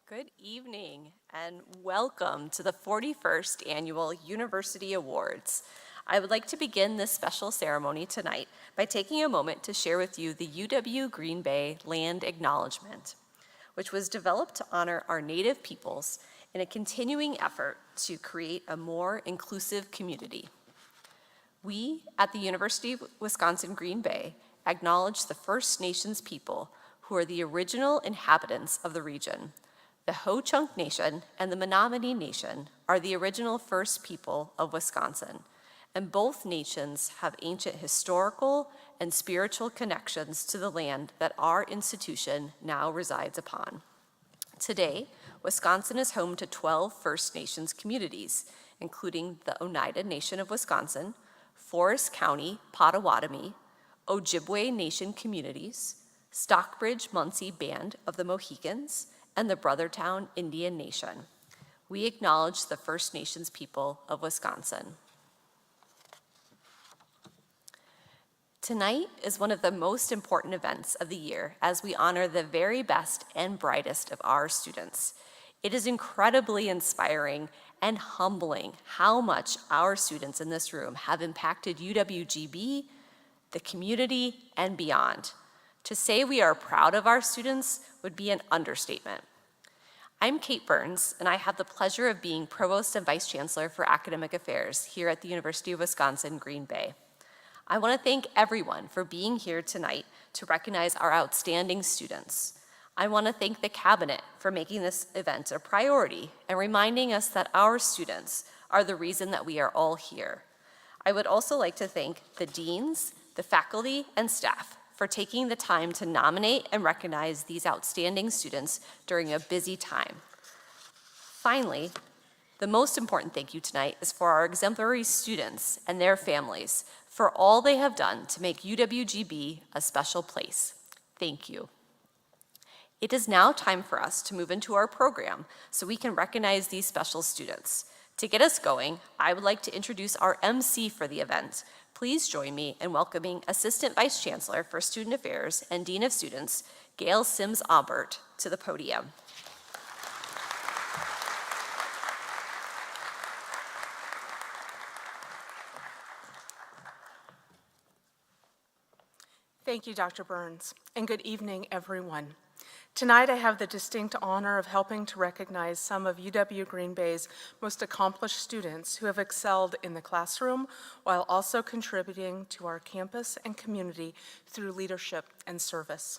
Good evening and welcome to the 41st Annual University Awards. I would like to begin this special ceremony tonight by taking a moment to share with you the UW Green Bay Land Acknowledgement, which was developed to honor our Native peoples in a continuing effort to create a more inclusive community. We at the University of Wisconsin-Green Bay acknowledge the First Nations people who are the original inhabitants of the region. The Ho-Chunk Nation and the Menominee Nation are the original first people of Wisconsin, and both nations have ancient historical and spiritual connections to the land that our institution now resides upon. Today, Wisconsin is home to 12 First Nations communities, including the Oneida Nation of Wisconsin, Forest County Potawatomi, Ojibwe Nation communities, Stockbridge-Munsee Band of the Mohicans, and the Brothertown Indian Nation. We acknowledge the First Nations people of Wisconsin. Tonight is one of the most important events of the year as we honor the very best and brightest of our students. It is incredibly inspiring and humbling how much our students in this room have impacted UWGB, the community, and beyond. To say we are proud of our students would be an understatement. I'm Kate Burns, and I have the pleasure of being Provost and Vice Chancellor for Academic Affairs here at the University of Wisconsin-Green Bay. I want to thank everyone for being here tonight to recognize our outstanding students. I want to thank the Cabinet for making this event a priority and reminding us that our students are the reason that we are all here. I would also like to thank the deans, the faculty, and staff for taking the time to nominate and recognize these outstanding students during a busy time. Finally, the most important thank you tonight is for our exemplary students and their families for all they have done to make UWGB a special place. Thank you. It is now time for us to move into our program so we can recognize these special students. To get us going, I would like to introduce our MC for the event. Please join me in welcoming Assistant Vice Chancellor for Student Affairs and Dean of Students, Gail Sims-Aubert, to the podium. Thank you, Dr. Burns, and good evening, everyone. Tonight, I have the distinct honor of helping to recognize some of UW Green Bay's most accomplished students who have excelled in the classroom while also contributing to our campus and community through leadership and service.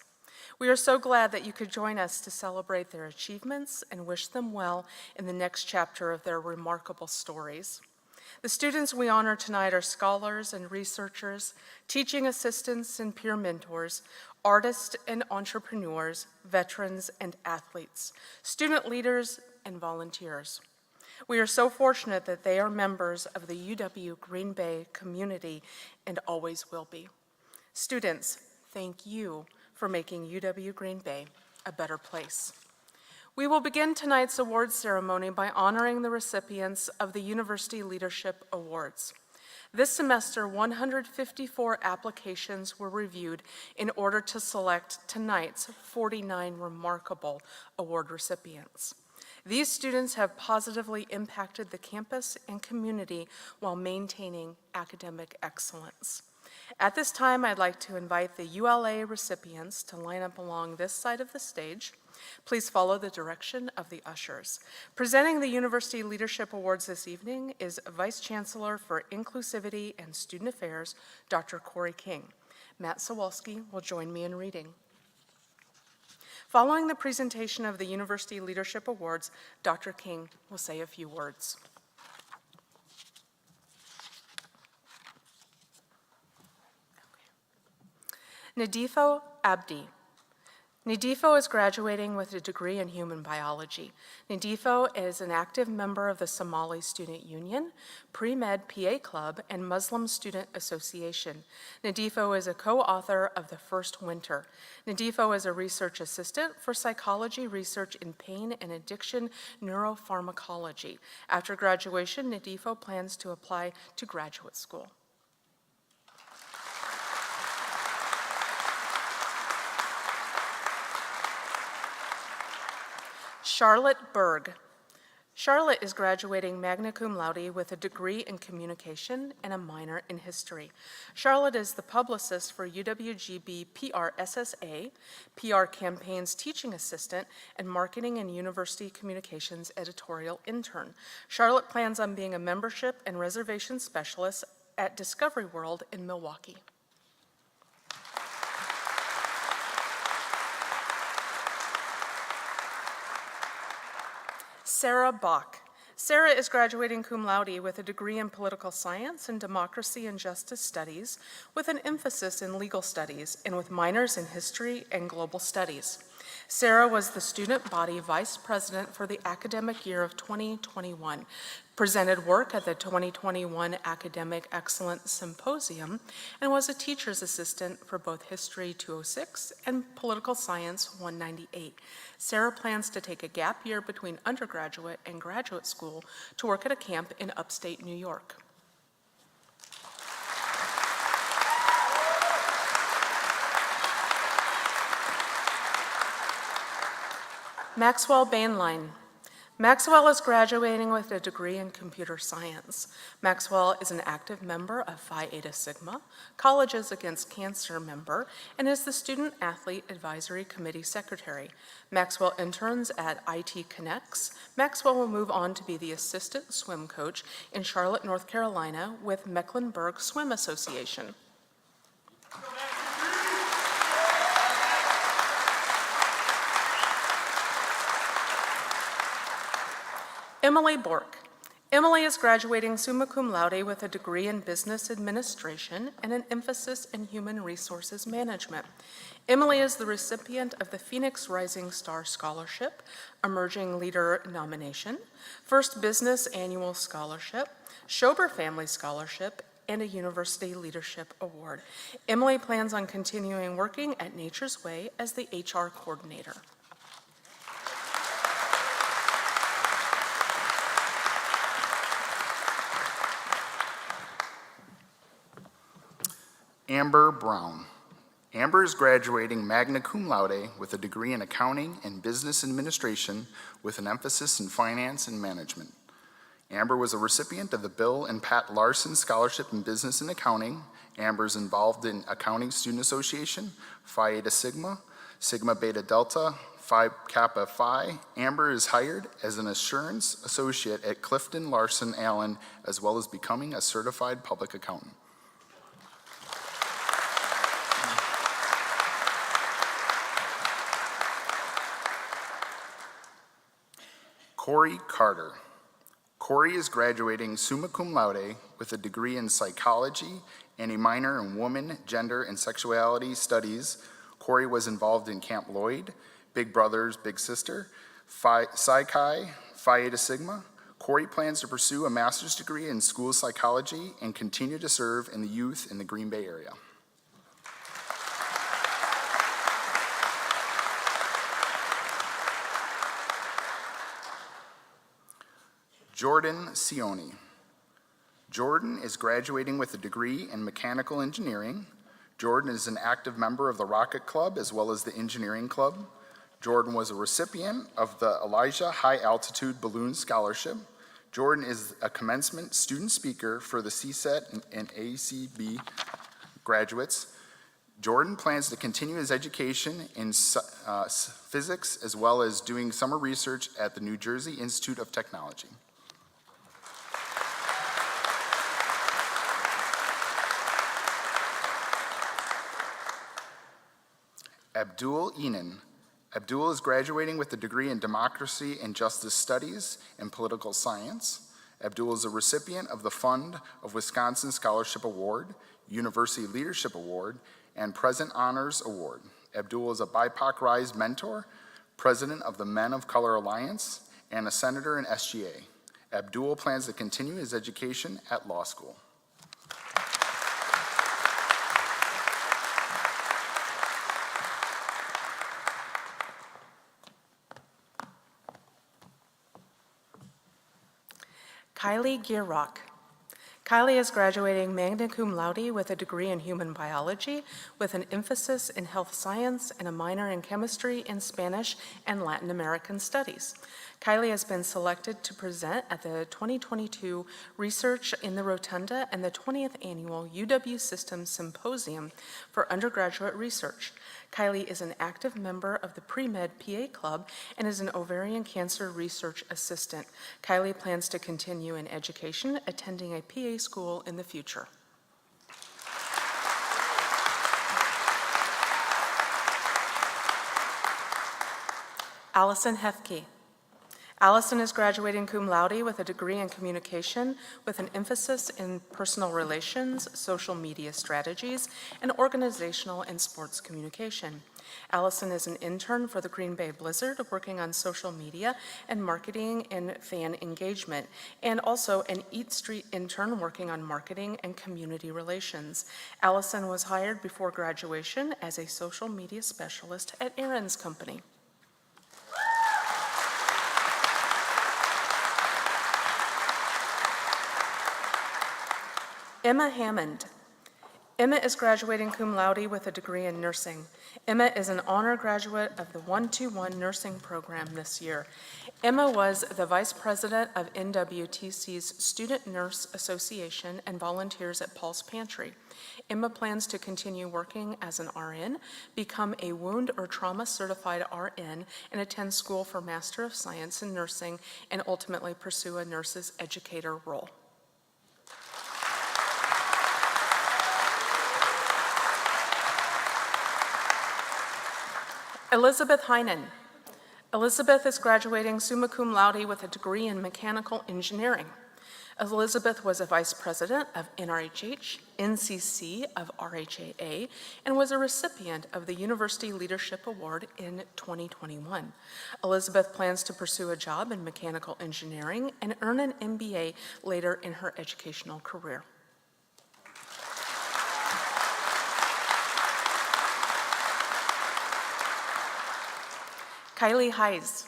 We are so glad that you could join us to celebrate their achievements and wish them well in the next chapter of their remarkable stories. The students we honor tonight are scholars and researchers, teaching assistants and peer mentors, artists and entrepreneurs, veterans and athletes, student leaders and volunteers. We are so fortunate that they are members of the UW Green Bay community and always will be. Students, thank you for making UW Green Bay a better place. We will begin tonight's awards ceremony by honoring the recipients of the University Leadership Awards. This semester, 154 applications were reviewed in order to select tonight's 49 remarkable award recipients. These students have positively impacted the campus and community while maintaining academic excellence. At this time, I'd like to invite the ULA recipients to line up along this side of the stage. Please follow the direction of the ushers. Presenting the University Leadership Awards this evening is Vice Chancellor for Inclusivity and Student Affairs, Dr. Corey King. Matt Sawalski will join me in reading. Following the presentation of the University Leadership Awards, Dr. King will say a few words. Nadifo Abdi. Nadifo is graduating with a degree in human biology. Nadifo is an active member of the Somali Student Union, Pre-Med PA Club, and Muslim Student Association. Nadifo is a co-author of The First Winter. Nadifo is a research assistant for psychology research in pain and addiction neuropharmacology. After graduation, Nadifo plans to apply to graduate school. Charlotte Berg. Charlotte is graduating magna cum laude with a degree in communication and a minor in history. Charlotte is the publicist for UWGB PRSSA, PR Campaigns Teaching Assistant, and Marketing and University Communications Editorial Intern. Charlotte plans on being a membership and reservation specialist at Discovery World in Milwaukee. Sarah Bach. Sarah is graduating cum laude with a degree in political science and democracy and justice studies with an emphasis in legal studies and with minors in history and global studies. Sarah was the student body vice president for the academic year of 2021, presented work at the 2021 Academic Excellence Symposium, and was a teacher's assistant for both History 206 and Political Science 198. Sarah plans to take a gap year between undergraduate and graduate school to work at a camp in upstate New York. Maxwell Bainline. Maxwell is graduating with a degree in computer science. Maxwell is an active member of Phi Eta Sigma, Colleges Against Cancer member, and is the Student Athlete Advisory Committee Secretary. Maxwell interns at IT Connects. Maxwell will move on to be the assistant swim coach in Charlotte, North Carolina with Mecklenburg Swim Association. Emily Bork. Emily is graduating summa cum laude with a degree in business administration and an emphasis in human resources management. Emily is the recipient of the Phoenix Rising Star Scholarship, Emerging Leader Nomination, First Business Annual Scholarship, Schober Family Scholarship, and a University Leadership Award. Emily plans on continuing working at Nature's Way as the HR coordinator. Amber Brown. Amber is graduating magna cum laude with a degree in accounting and business administration with an emphasis in finance and management. Amber was a recipient of the Bill and Pat Larson Scholarship in Business and Accounting. Amber is involved in Accounting Student Association, Phi Eta Sigma, Sigma Beta Delta, Phi Kappa Phi. Amber is hired as an assurance associate at Clifton Larson Allen, as well as becoming a certified public accountant. Corey Carter. Corey is graduating summa cum laude with a degree in psychology and a minor in woman, gender, and sexuality studies. Corey was involved in Camp Lloyd, Big Brothers Big Sister, Psi Chi, Phi Eta Sigma. Corey plans to pursue a master's degree in school psychology and continue to serve in the youth in the Green Bay area. Jordan Sioni. Jordan is graduating with a degree in mechanical engineering. Jordan is an active member of the Rocket Club as well as the Engineering Club. Jordan was a recipient of the Elijah High Altitude Balloon Scholarship. Jordan is a commencement student speaker for the CSET and ACB graduates. Jordan plans to continue his education in physics as well as doing summer research at the New Jersey Institute of Technology. Abdul Enan. Abdul is graduating with a degree in Democracy and Justice Studies and Political Science. Abdul is a recipient of the Fund of Wisconsin Scholarship Award, University Leadership Award, and Present Honors Award. Abdul is a BIPOC Rise mentor, president of the Men of Color Alliance, and a senator in SGA. Abdul plans to continue his education at law school. Kylie Gierrock. Kylie is graduating magna cum laude with a degree in human biology with an emphasis in health science and a minor in chemistry and Spanish and Latin American studies. Kylie has been selected to present at the 2022 Research in the Rotunda and the 20th Annual UW Systems Symposium for Undergraduate Research. Kylie is an active member of the Pre-Med PA Club and is an ovarian cancer research assistant. Kylie plans to continue in education, attending a PA school in the future. Allison Hefke. Allison is graduating cum laude with a degree in communication with an emphasis in personal relations, social media strategies, and organizational and sports communication. Allison is an intern for the Green Bay Blizzard, working on social media and marketing and fan engagement, and also an Eat Street intern working on marketing and community relations. Allison was hired before graduation as a social media specialist at Aaron's Company. Emma Hammond. Emma is graduating cum laude with a degree in nursing. Emma is an honor graduate of the 121 nursing program this year. Emma was the vice president of NWTC's Student Nurse Association and volunteers at Paul's Pantry. Emma plans to continue working as an RN, become a wound or trauma certified RN, and attend school for Master of Science in Nursing, and ultimately pursue a nurse's educator role. Elizabeth Heinen. Elizabeth is graduating summa cum laude with a degree in mechanical engineering. Elizabeth was a vice president of NRHH, NCC of RHAA, and was a recipient of the University Leadership Award in 2021. Elizabeth plans to pursue a job in mechanical engineering and earn an MBA later in her educational career. Kylie Hayes.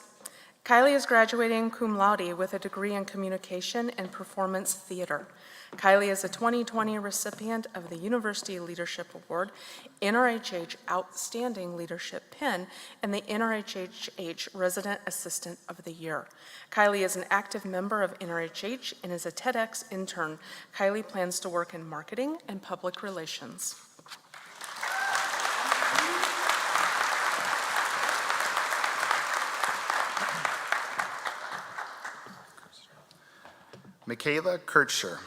Kylie is graduating cum laude with a degree in communication and performance theater. Kylie is a 2020 recipient of the University Leadership Award, NRHH Outstanding Leadership Pin, and the NRHH Resident Assistant of the Year. Kylie is an active member of NRHH and is a TEDx intern. Kylie plans to work in marketing and public relations. Michaela Kircher.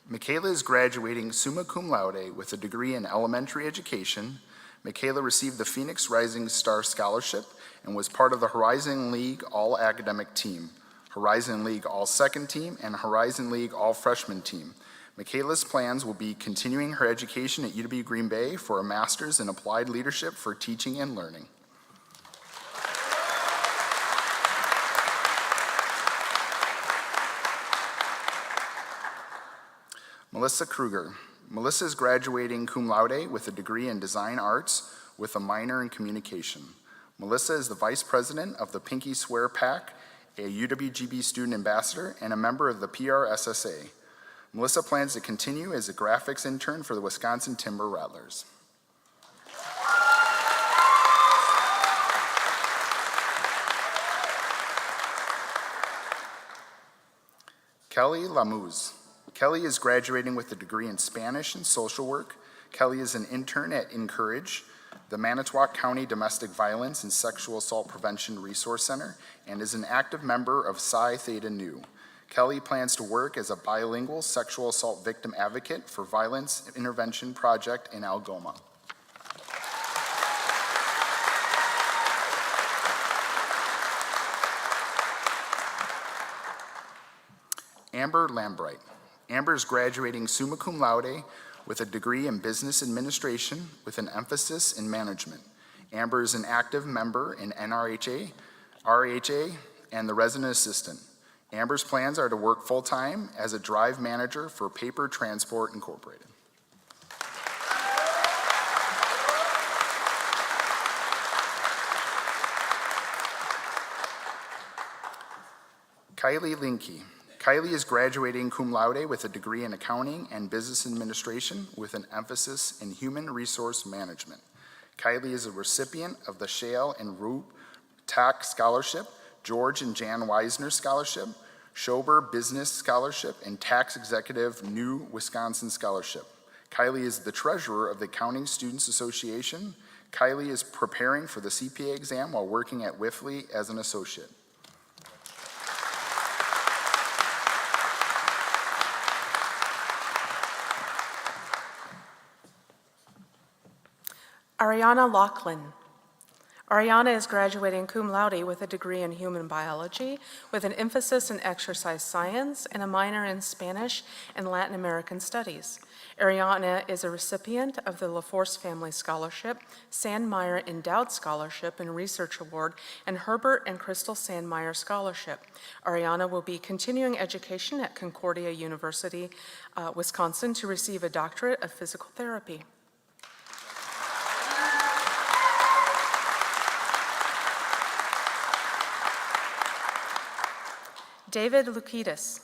Michaela is graduating summa cum laude with a degree in elementary education. Michaela received the Phoenix Rising Star Scholarship and was part of the Horizon League All-Academic Team, Horizon League All-Second Team, and Horizon League All-Freshman Team. Michaela's plans will be continuing her education at UW Green Bay for a master's in applied leadership for teaching and learning. Melissa Kruger. Melissa is graduating cum laude with a degree in design arts with a minor in communication. Melissa is the vice president of the Pinky Swear PAC, a UWGB student ambassador, and a member of the PRSSA. Melissa plans to continue as a graphics intern for the Wisconsin Timber Rattlers. Kelly Lamuz. Kelly is graduating with a degree in Spanish and social work. Kelly is an intern at Encourage, the Manitowoc County Domestic Violence and Sexual Assault Prevention Resource Center, and is an active member of Psi Theta Nu. Kelly plans to work as a bilingual sexual assault victim advocate for Violence Intervention Project in Algoma. Amber Lambright. Amber is graduating summa cum laude with a degree in business administration with an emphasis in management. Amber is an active member in NRHA, RHA, and the resident assistant. Amber's plans are to work full-time as a drive manager for Paper Transport Incorporated. Kylie Linke. Kylie is graduating cum laude with a degree in accounting and business administration with an emphasis in human resource management. Kylie is a recipient of the Shale and Roop Tack Scholarship, George and Jan Weisner Scholarship, Schober Business Scholarship, and Tax Executive New Wisconsin Scholarship. Kylie is the treasurer of the Accounting Students Association. Kylie is preparing for the CPA exam while working at Wifley as an associate. Ariana Laughlin. Ariana is graduating cum laude with a degree in human biology with an emphasis in exercise science and a minor in Spanish and Latin American studies. Ariana is a recipient of the LaForce Family Scholarship, Sandmeyer Endowed Scholarship and Research Award, and Herbert and Crystal Sandmeyer Scholarship. Ariana will be continuing education at Concordia University, Wisconsin, to receive a doctorate of physical therapy. David Lukitis.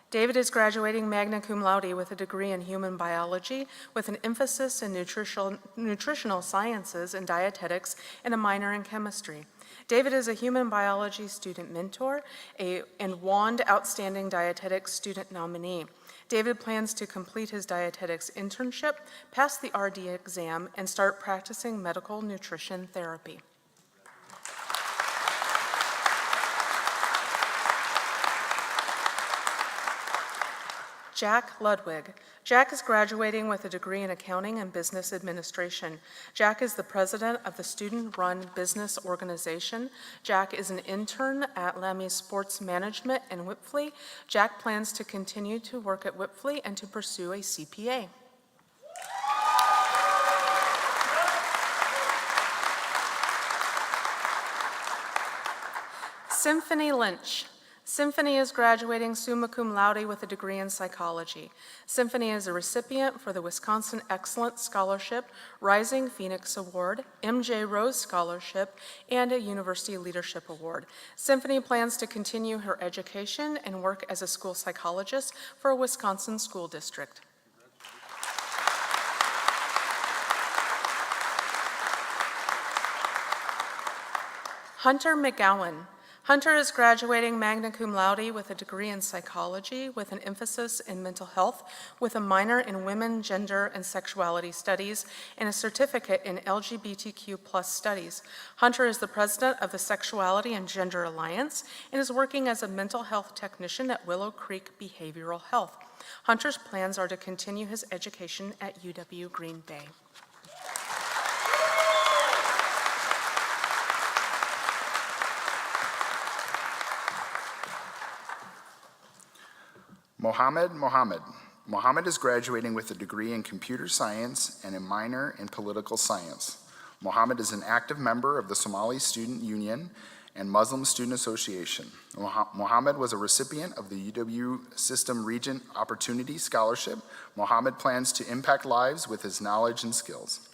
David is graduating magna cum laude with a degree in human biology with an emphasis in nutritional sciences and dietetics and a minor in chemistry. David is a human biology student mentor and WAND Outstanding Dietetics Student nominee. David plans to complete his dietetics internship, pass the RD exam, and start practicing medical nutrition therapy. Jack Ludwig. Jack is graduating with a degree in accounting and business administration. Jack is the president of the student-run business organization. Jack is an intern at Lammy Sports Management in Wipfli. Jack plans to continue to work at Wipfli and to pursue a CPA. Symphony Lynch. Symphony is graduating summa cum laude with a degree in psychology. Symphony is a recipient for the Wisconsin Excellence Scholarship, Rising Phoenix Award, MJ Rose Scholarship, and a University Leadership Award. Symphony plans to continue her education and work as a school psychologist for a Wisconsin school district. Hunter McGowan. Hunter is graduating magna cum laude with a degree in psychology with an emphasis in mental health with a minor in women, gender, and sexuality studies and a certificate in LGBTQ+ studies. Hunter is the president of the Sexuality and Gender Alliance and is working as a mental health technician at Willow Creek Behavioral Health. Hunter's plans are to continue his education at UW Green Bay. Mohammed Mohammed. Mohammed is graduating with a degree in computer science and a minor in political science. Mohammed is an active member of the Somali Student Union and Muslim Student Association. Mohammed was a recipient of the UW System Regent Opportunity Scholarship. Mohammed plans to impact lives with his knowledge and skills.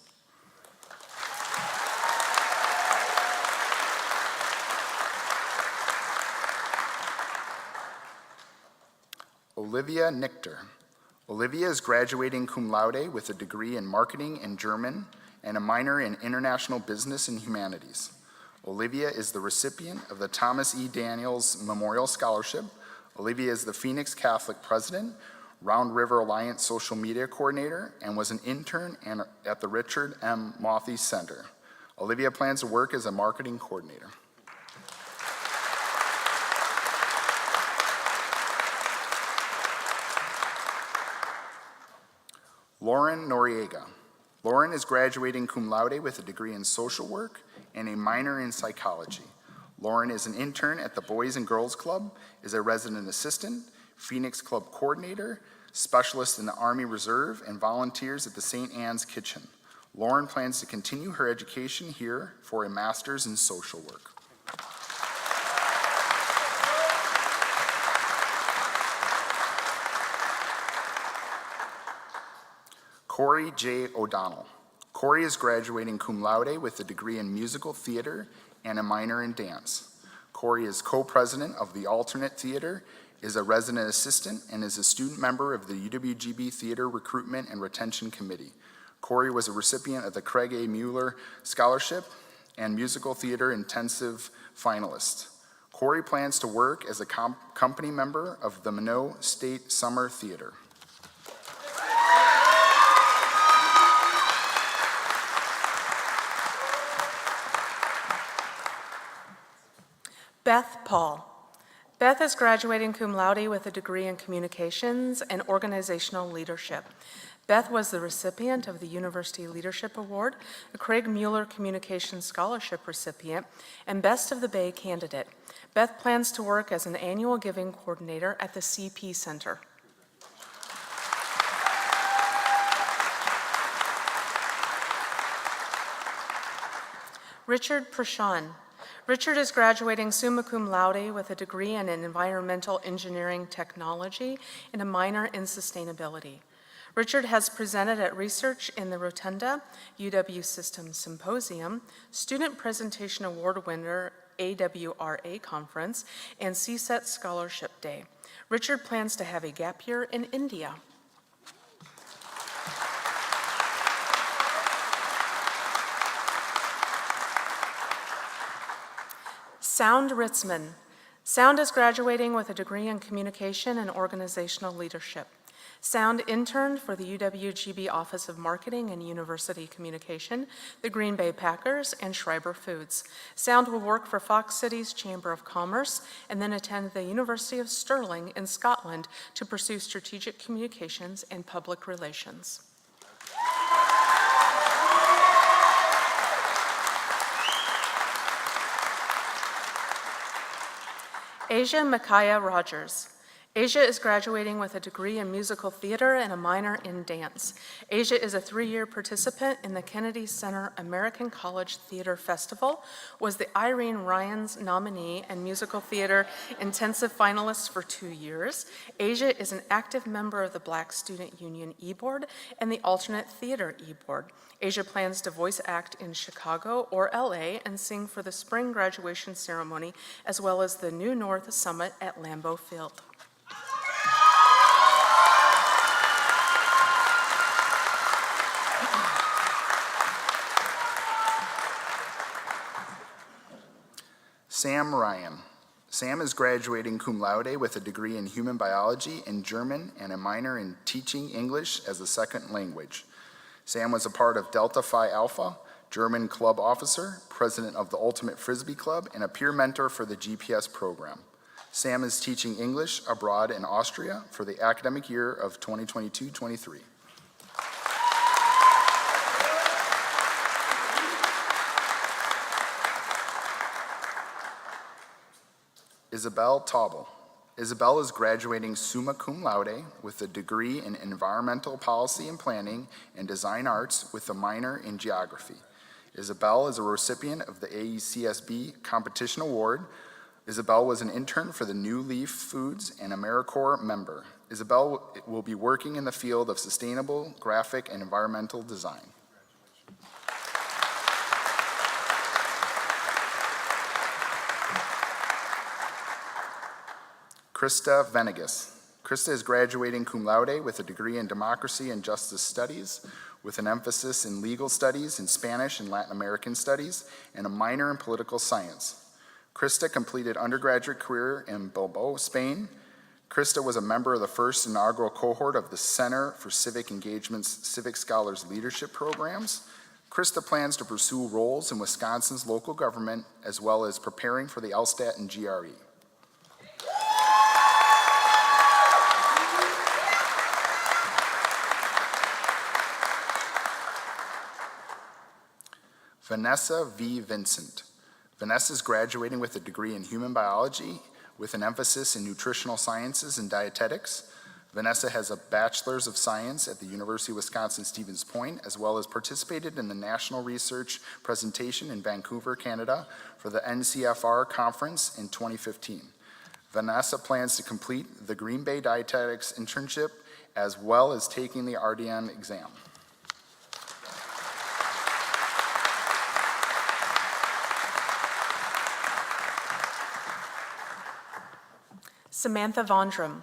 Olivia Nichter. Olivia is graduating cum laude with a degree in marketing and German and a minor in international business and humanities. Olivia is the recipient of the Thomas E. Daniels Memorial Scholarship. Olivia is the Phoenix Catholic president, Round River Alliance social media coordinator, and was an intern at the Richard M. Mothy Center. Olivia plans to work as a marketing coordinator. Lauren Noriega. Lauren is graduating cum laude with a degree in social work and a minor in psychology. Lauren is an intern at the Boys and Girls Club, is a resident assistant, Phoenix Club coordinator, specialist in the Army Reserve, and volunteers at the St. Anne's Kitchen. Lauren plans to continue her education here for a master's in social work. Corey J. O'Donnell. Corey is graduating cum laude with a degree in musical theater and a minor in dance. Corey is co-president of the Alternate Theater is a resident assistant, and is a student member of the UWGB Theater Recruitment and Retention Committee. Corey was a recipient of the Craig A. Mueller Scholarship and Musical Theater Intensive finalist. Corey plans to work as a company member of the Minot State Summer Theater. Beth Paul. Beth is graduating cum laude with a degree in communications and organizational leadership. Beth was the recipient of the University Leadership Award, a Craig Mueller Communications Scholarship recipient, and Best of the Bay candidate. Beth plans to work as an annual giving coordinator at the CP Center. Richard Prashant. Richard is graduating summa cum laude with a degree in environmental engineering technology and a minor in sustainability. Richard has presented at Research in the Rotunda, UW Systems Symposium, Student Presentation Award winner AWRA Conference, and CSET Scholarship Day. Richard plans to have a gap year in India. Sound Ritzman. Sound is graduating with a degree in communication and organizational leadership. Sound interned for the UWGB Office of Marketing and University Communication, the Green Bay Packers, and Schreiber Foods. Sound will work for Fox Cities Chamber of Commerce and then attend the University of Stirling in Scotland to pursue strategic communications and public relations. Asia Micaiah Rogers. Asia is graduating with a degree in musical theater and a minor in dance. Asia is a 3-year participant in the Kennedy Center American College Theater Festival, was the Irene Ryan's nominee and musical theater intensive finalist for 2 years. Asia is an active member of the Black Student Union E-Board and the Alternate Theater E-Board. Asia plans to voice act in Chicago or LA and sing for the spring graduation ceremony, as well as the New North Summit at Lambeau Field. Sam Ryan. Sam is graduating cum laude with a degree in human biology and German and a minor in teaching English as a second language. Sam was a part of Delta Phi Alpha, German club officer, president of the Ultimate Frisbee Club, and a peer mentor for the GPS program. Sam is teaching English abroad in Austria for the academic year of 2022-23. Isabel Taubel. Isabel is graduating summa cum laude with a degree in environmental policy and planning and design arts with a minor in geography. Isabel is a recipient of the AECSB Competition Award. Isabel was an intern for the New Leaf Foods and AmeriCorps member. Isabel will be working in the field of sustainable graphic and environmental design. Krista Venegas. Krista is graduating cum laude with a degree in Democracy and Justice Studies with an emphasis in legal studies and Spanish and Latin American studies and a minor in political science. Krista completed undergraduate career in Bilbao, Spain. Krista was a member of the first inaugural cohort of the Center for Civic Engagement's Civic Scholars Leadership Programs. Krista plans to pursue roles in Wisconsin's local government as well as preparing for the LSTAT and GRE. Vanessa V. Vincent. Vanessa is graduating with a degree in human biology with an emphasis in nutritional sciences and dietetics. Vanessa has a bachelor's of science at the University of Wisconsin-Stevens Point, as well as participated in the national research presentation in Vancouver, Canada for the NCFR conference in 2015. Vanessa plans to complete the Green Bay Dietetics internship as well as taking the RDN exam. Samantha Vondram.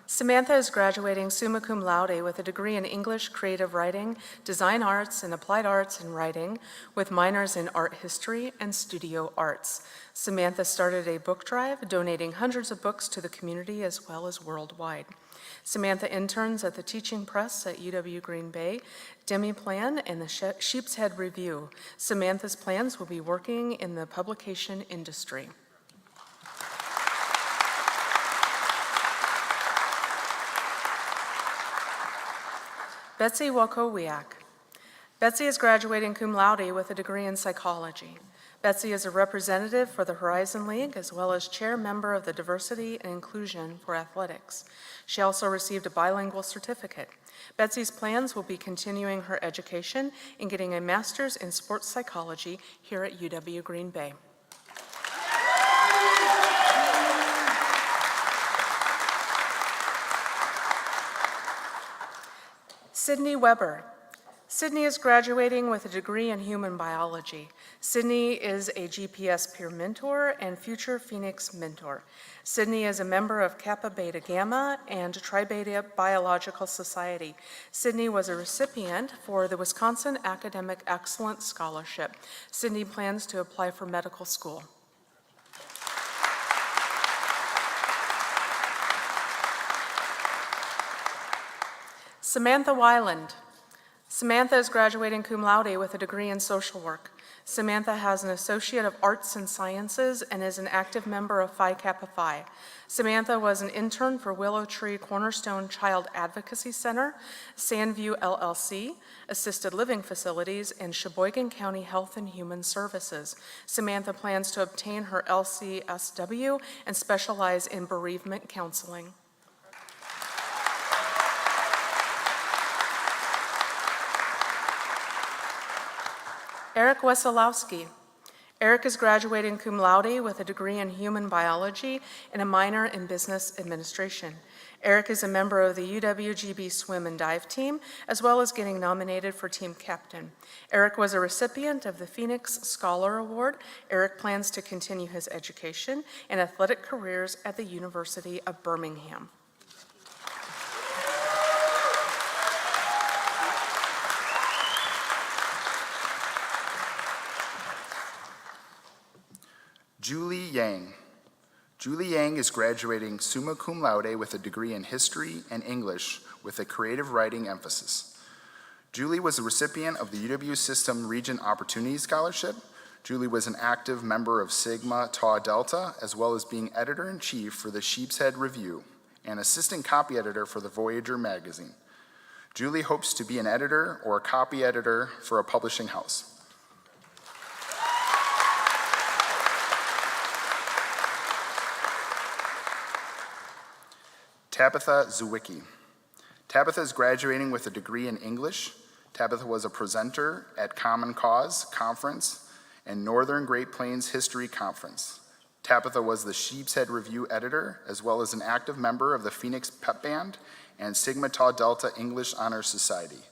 Samantha is graduating summa cum laude with a degree in English, creative writing, design arts, and applied arts and writing, with minors in art history and studio arts. Samantha started a book drive, donating hundreds of books to the community as well as worldwide. Samantha interns at the Teaching Press at UW Green Bay, Demi Plan, and the Sheep's Head Review. Samantha's plans will be working in the publication industry. Betsy Wakowiak. Betsy is graduating cum laude with a degree in psychology. Betsy is a representative for the Horizon League as well as chair member of the Diversity and Inclusion for Athletics. She also received a bilingual certificate. Betsy's plans will be continuing her education and getting a master's in sports psychology here at UW Green Bay. Sydney Weber. Sydney is graduating with a degree in human biology. Sydney is a GPS peer mentor and future Phoenix mentor. Sydney is a member of Kappa Beta Gamma and Tri Beta Biological Society. Sydney was a recipient for the Wisconsin Academic Excellence Scholarship. Sydney plans to apply for medical school. Samantha Weiland. Samantha is graduating cum laude with a degree in social work. Samantha has an Associate of Arts and Sciences and is an active member of Phi Kappa Phi. Samantha was an intern for Willow Tree Cornerstone Child Advocacy Center, Sandview LLC, Assisted Living Facilities, and Sheboygan County Health and Human Services. Samantha plans to obtain her LCSW and specialize in bereavement counseling. Eric Wesolowski. Eric is graduating cum laude with a degree in human biology and a minor in business administration. Eric is a member of the UWGB swim and dive team, as well as getting nominated for team captain. Eric was a recipient of the Phoenix Scholar Award. Eric plans to continue his education and athletic careers at the University of Birmingham. Julie Yang. Julie Yang is graduating summa cum laude with a degree in history and English with a creative writing emphasis. Julie was a recipient of the UW System Regent Opportunity Scholarship. Julie was an active member of Sigma Tau Delta, as well as being editor-in-chief for the Sheep's Head Review and assistant copy editor for the Voyager magazine. Julie hopes to be an editor or a copy editor for a publishing house. Tabitha Zwicky. Tabitha is graduating with a degree in English. Tabitha was a presenter at Common Cause Conference and Northern Great Plains History Conference. Tabitha was the Sheep's Head Review editor, as well as an active member of the Phoenix Pep Band and Sigma Tau Delta English Honor Society.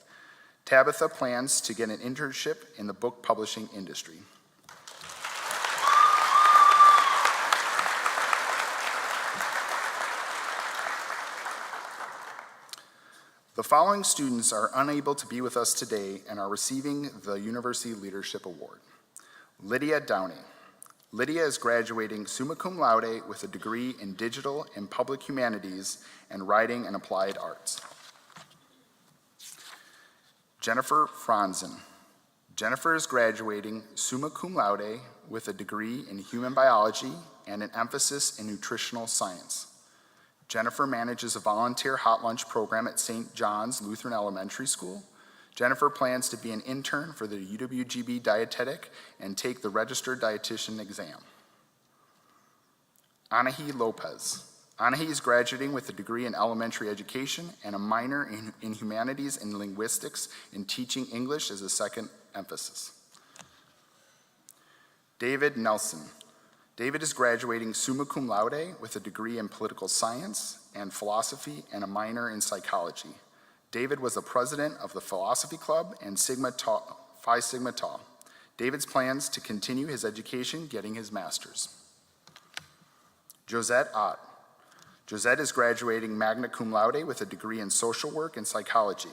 Tabitha plans to get an internship in the book publishing industry. The following students are unable to be with us today and are receiving the University Leadership Award. Lydia Downey. Lydia is graduating summa cum laude with a degree in digital and public humanities and writing and applied arts. Jennifer Franzen. Jennifer is graduating summa cum laude with a degree in human biology and an emphasis in nutritional science. Jennifer manages a volunteer hot lunch program at St. John's Lutheran Elementary School. Jennifer plans to be an intern for the UWGB Dietetic and take the registered dietitian exam. Anahi Lopez. Anahi is graduating with a degree in elementary education and a minor in humanities and linguistics and teaching English as a second emphasis. David Nelson. David is graduating summa cum laude with a degree in political science and philosophy and a minor in psychology. David was the president of the Philosophy Club and Phi Sigma Tau. David's plans to continue his education, getting his master's. Josette Ott. Josette is graduating magna cum laude with a degree in social work and psychology.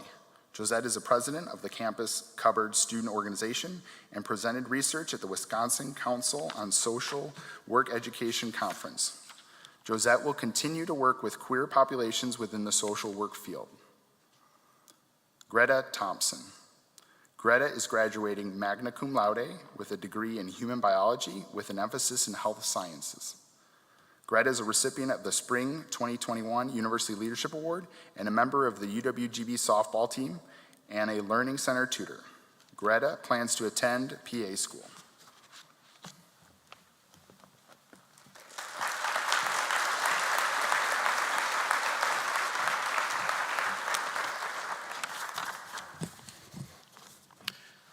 Josette is a president of the Campus Cupboard Student Organization and presented research at the Wisconsin Council on Social Work Education Conference. Josette will continue to work with queer populations within the social work field. Greta Thompson. Greta is graduating magna cum laude with a degree in human biology with an emphasis in health sciences. Greta is a recipient of the Spring 2021 University Leadership Award and a member of the UWGB softball team and a Learning Center tutor. Greta plans to attend PA school.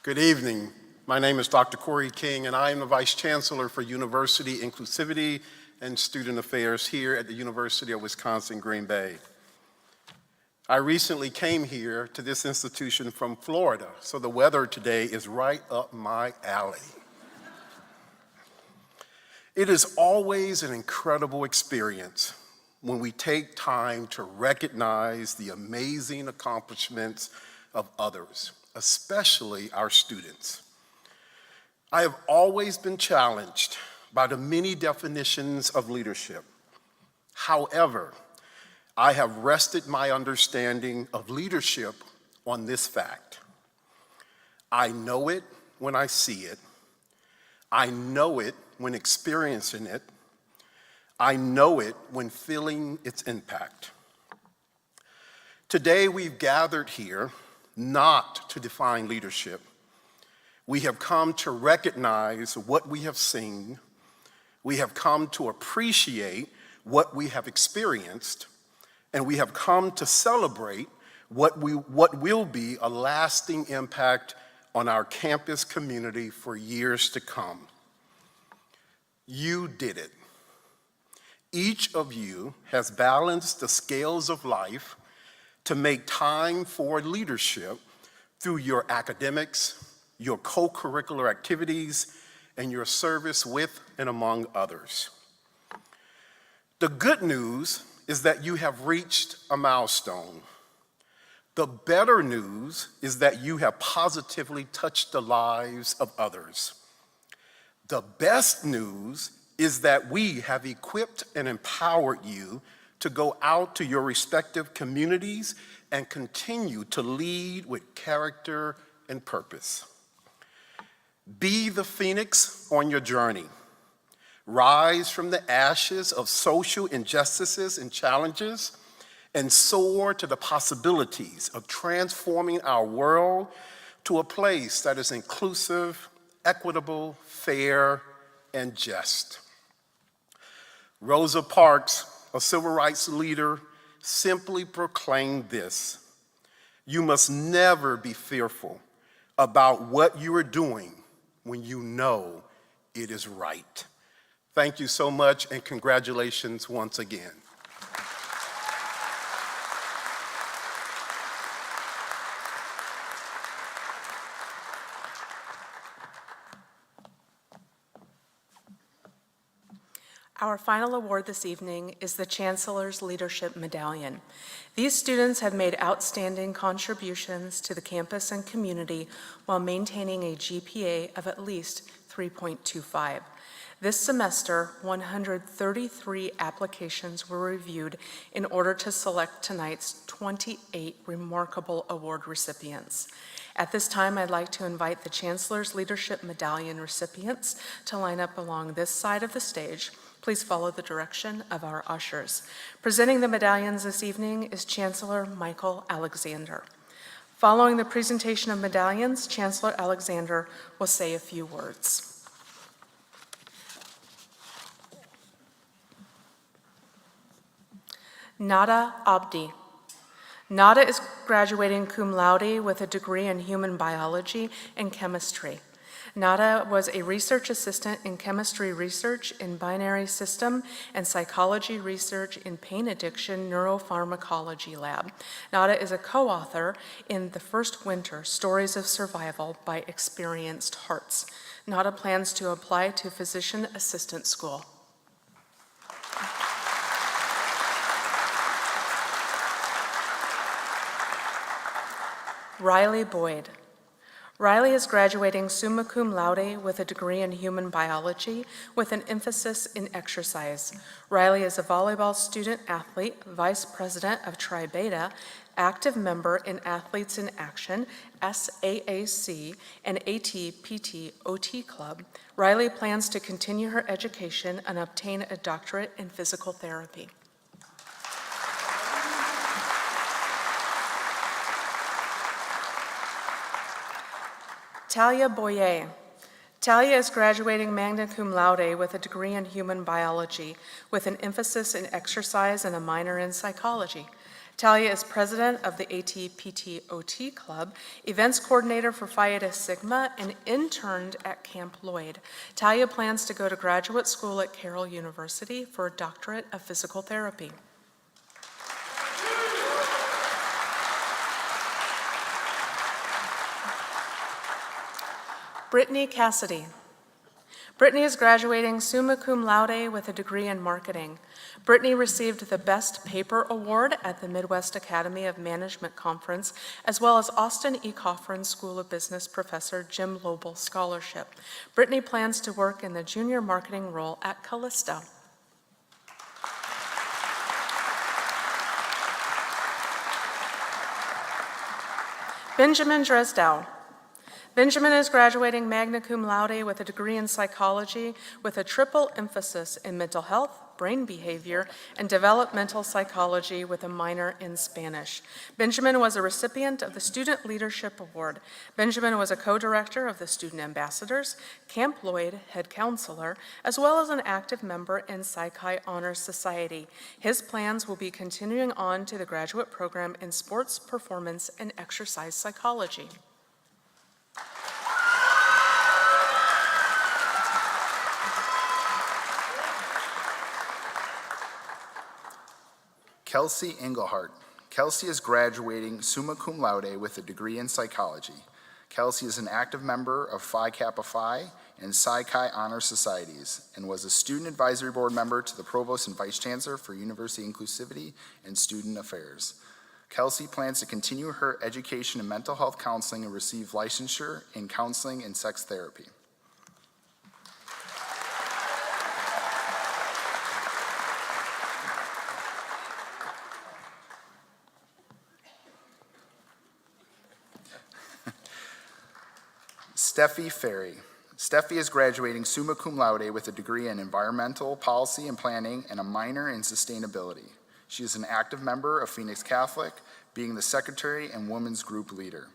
Good evening. My name is Dr. Corey King, and I am the Vice Chancellor for University Inclusivity and Student Affairs here at the University of Wisconsin-Green Bay. I recently came here to this institution from Florida, so the weather today is right up my alley. It is always an incredible experience when we take time to recognize the amazing accomplishments of others, especially our students. I have always been challenged by the many definitions of leadership. However, I have rested my understanding of leadership on this fact. I know it when I see it. I know it when experiencing it. I know it when feeling its impact. Today we've gathered here not to define leadership. We have come to recognize what we have seen. We have come to appreciate what we have experienced, and we have come to celebrate what will be a lasting impact on our campus community for years to come. You did it. Each of you has balanced the scales of life to make time for leadership through your academics, your co-curricular activities, and your service with and among others. The good news is that you have reached a milestone. The better news is that you have positively touched the lives of others. The best news is that we have equipped and empowered you to go out to your respective communities and continue to lead with character and purpose. Be the phoenix on your journey. Rise from the ashes of social injustices and challenges and soar to the possibilities of transforming our world to a place that is inclusive, equitable, fair, and just. Rosa Parks, a civil rights leader, simply proclaimed this: you must never be fearful about what you are doing when you know it is right. Thank you so much, and congratulations once again. Our final award this evening is the Chancellor's Leadership Medallion. These students have made outstanding contributions to the campus and community while maintaining a GPA of at least 3.25. This semester, 133 applications were reviewed in order to select tonight's 28 remarkable award recipients. At this time, I'd like to invite the Chancellor's Leadership Medallion recipients to line up along this side of the stage. Please follow the direction of our ushers. Presenting the medallions this evening is Chancellor Michael Alexander. Following the presentation of medallions, Chancellor Alexander will say a few words. Nada Abdi. Nada is graduating cum laude with a degree in human biology and chemistry. Nada was a research assistant in chemistry research in binary system and psychology research in pain addiction neuropharmacology lab. Nada is a co-author in The First Winter, Stories of Survival by Experienced Hearts. Nada plans to apply to physician assistant school. Riley Boyd. Riley is graduating summa cum laude with a degree in human biology with an emphasis in exercise. Riley is a volleyball student athlete, vice president of Tri Beta, active member in Athletes in Action, SAAC, and AT-PT OT Club. Riley plans to continue her education and obtain a doctorate in physical therapy. Talia Boyer. Talia is graduating magna cum laude with a degree in human biology with an emphasis in exercise and a minor in psychology. Talia is president of the AT-PT OT Club, events coordinator for Phi Eta Sigma, and interned at Camp Lloyd. Talia plans to go to graduate school at Carroll University for a doctorate of physical therapy. Brittany Cassidy. Brittany is graduating summa cum laude with a degree in marketing. Brittany received the Best Paper Award at the Midwest Academy of Management Conference, as well as Austin E. Coffran School of Business Professor Jim Lobel Scholarship. Brittany plans to work in the junior marketing role at Callisto. Benjamin Dresdow. Benjamin is graduating magna cum laude with a degree in psychology with a triple emphasis in mental health, brain behavior, and developmental psychology with a minor in Spanish. Benjamin was a recipient of the Student Leadership Award. Benjamin was a co-director of the Student Ambassadors, Camp Lloyd head counselor, as well as an active member in Psi Chi Honor Society. His plans will be continuing on to the graduate program in sports, performance, and exercise psychology. Kelsey Engelhardt. Kelsey is graduating summa cum laude with a degree in psychology. Kelsey is an active member of Phi Kappa Phi and Psi Chi Honor Societies and was a student advisory board member to the Provost and Vice Chancellor for University Inclusivity and Student Affairs. Kelsey plans to continue her education in mental health counseling and receive licensure in counseling and sex therapy. Steffi Ferry. Steffi is graduating summa cum laude with a degree in environmental policy and planning and a minor in sustainability. She is an active member of Phoenix Catholic, being the secretary and women's group leader.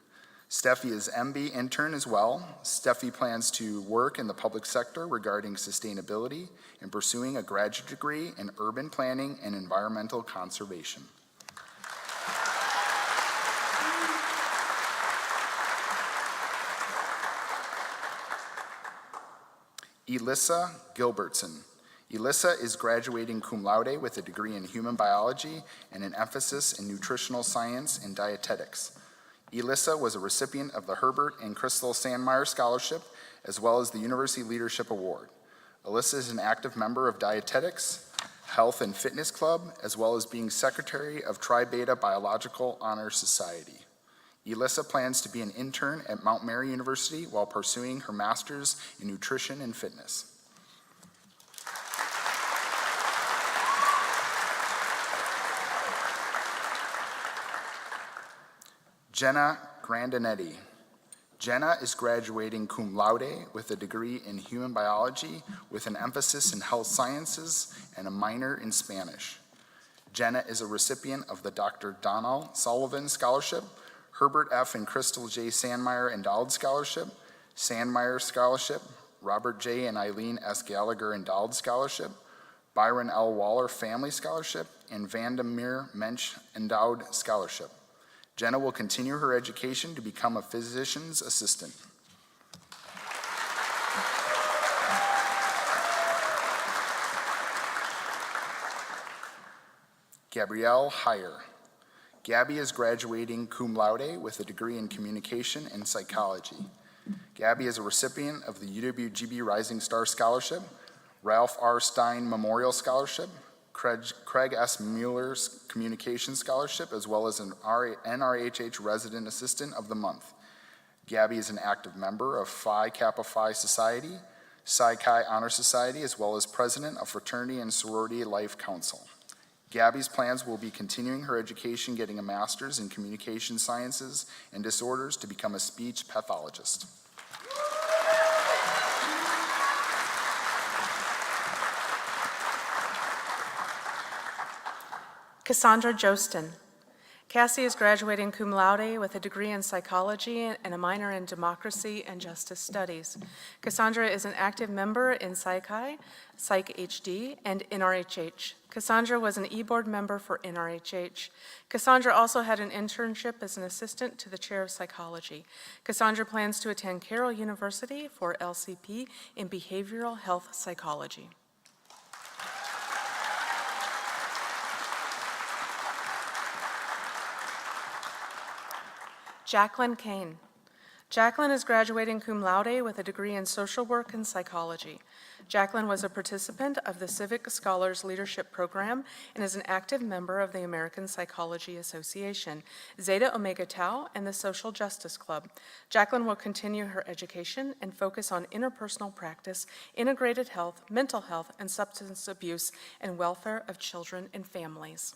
Steffi is MB intern as well. Steffi plans to work in the public sector regarding sustainability and pursuing a graduate degree in urban planning and environmental conservation. Elissa Gilbertson. Elissa is graduating cum laude with a degree in human biology and an emphasis in nutritional science and dietetics. Elissa was a recipient of the Herbert and Crystal Sandmeyer Scholarship, as well as the University Leadership Award. Elissa is an active member of Dietetics, Health and Fitness Club, as well as being secretary of Tri Beta Biological Honor Society. Elissa plans to be an intern at Mount Mary University while pursuing her master's in nutrition and fitness. Jenna Grandinetti. Jenna is graduating cum laude with a degree in human biology with an emphasis in health sciences and a minor in Spanish. Jenna is a recipient of the Dr. Donald Sullivan Scholarship, Herbert F. and Crystal J. Sandmeyer Endowed Scholarship, Sandmeyer Scholarship, Robert J. and Eileen S. Gallagher Endowed Scholarship, Byron L. Waller Family Scholarship, and Vandermeer Mensch Endowed Scholarship. Jenna will continue her education to become a physician's assistant. Gabrielle Heyer. Gabby is graduating cum laude with a degree in communication and psychology. Gabby is a recipient of the UWGB Rising Star Scholarship, Ralph R. Stein Memorial Scholarship, Craig S. Mueller's Communications Scholarship, as well as an NRHH Resident Assistant of the Month. Gabby is an active member of Phi Kappa Phi Society, Psi Chi Honor Society, as well as president of Fraternity and Sorority Life Council. Gabby's plans will be continuing her education, getting a master's in communication sciences and disorders to become a speech pathologist. Cassandra Jostin. Cassie is graduating cum laude with a degree in psychology and a minor in democracy and justice studies. Cassandra is an active member in Psi Chi, Psych HD, and NRHH. Cassandra was an e-board member for NRHH. Cassandra also had an internship as an assistant to the chair of psychology. Cassandra plans to attend Carroll University for LCP in behavioral health psychology. Jacqueline Kane. Jacqueline is graduating cum laude with a degree in social work and psychology. Jacqueline was a participant of the Civic Scholars Leadership Program and is an active member of the American Psychology Association, Zeta Omega Tau, and the Social Justice Club. Jacqueline will continue her education and focus on interpersonal practice, integrated health, mental health, and substance abuse and welfare of children and families.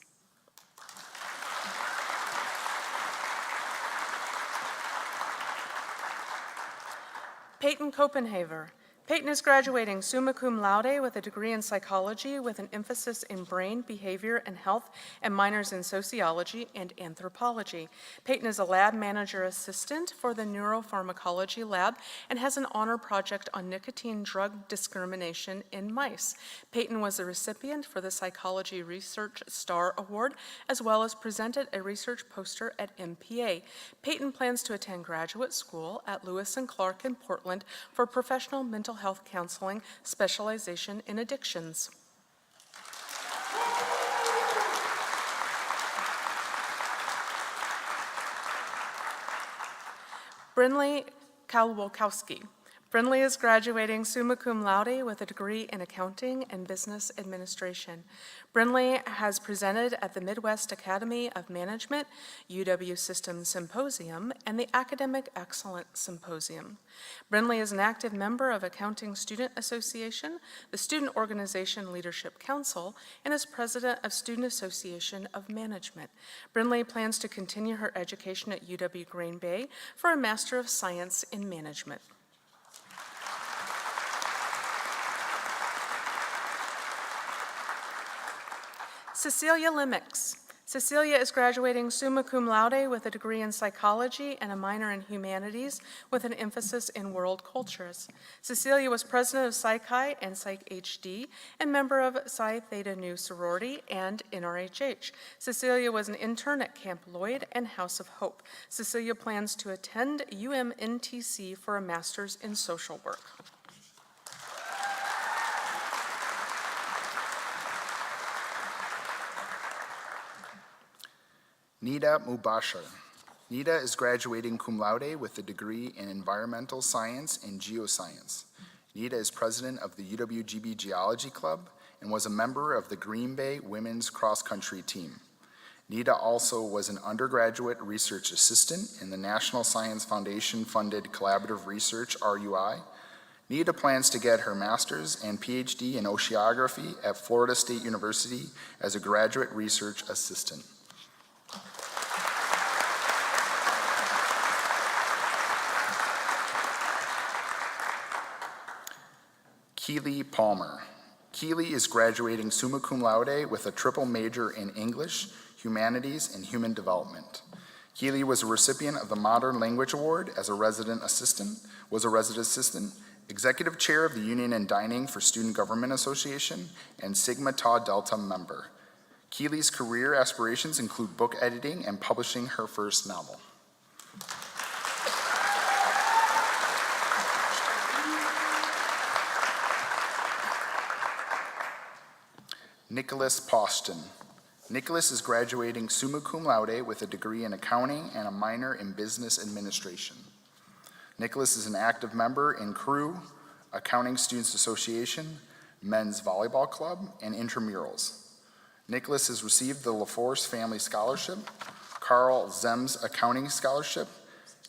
Peyton Copenhaver. Peyton is graduating summa cum laude with a degree in psychology with an emphasis in brain, behavior, and health, and minors in sociology and anthropology. Peyton is a lab manager assistant for the neuropharmacology lab and has an honor project on nicotine drug discrimination in mice. Peyton was a recipient for the Psychology Research Star Award, as well as presented a research poster at MPA. Peyton plans to attend graduate school at Lewis & Clark in Portland for professional mental health counseling specialization in addictions. Brinley Kalwolkowski. Brinley is graduating summa cum laude with a degree in accounting and business administration. Brinley has presented at the Midwest Academy of Management, UW Systems Symposium, and the Academic Excellence Symposium. Brinley is an active member of Accounting Student Association, the Student Organization Leadership Council, and is president of Student Association of Management. Brinley plans to continue her education at UW Green Bay for a Master of Science in Management. Cecilia Limix. Cecilia is graduating summa cum laude with a degree in psychology and a minor in humanities with an emphasis in world cultures. Cecilia was president of Psi Chi and Psych HD and member of Psi Theta Nu sorority and NRHH. Cecilia was an intern at Camp Lloyd and House of Hope. Cecilia plans to attend UMNTC for a master's in social work. Nida Mubashir. Nida is graduating cum laude with a degree in environmental science and geoscience. Nida is president of the UWGB Geology Club and was a member of the Green Bay women's cross-country team. Nida also was an undergraduate research assistant in the National Science Foundation-funded Collaborative Research, RUI. Nida plans to get her master's and PhD in oceanography at Florida State University as a graduate research assistant. Keely Palmer. Keely is graduating summa cum laude with a triple major in English, Humanities, and Human Development. Keely was a recipient of the Modern Language Award as a resident assistant, executive chair of the Union and Dining for Student Government Association, and Sigma Tau Delta member. Keely's career aspirations include book editing and publishing her first novel. Nicholas Poston. Nicholas is graduating summa cum laude with a degree in accounting and a minor in business administration. Nicholas is an active member in Crew, Accounting Students Association, Men's Volleyball Club, and Intramurals. Nicholas has received the LaForce Family Scholarship, Carl Zems Accounting Scholarship,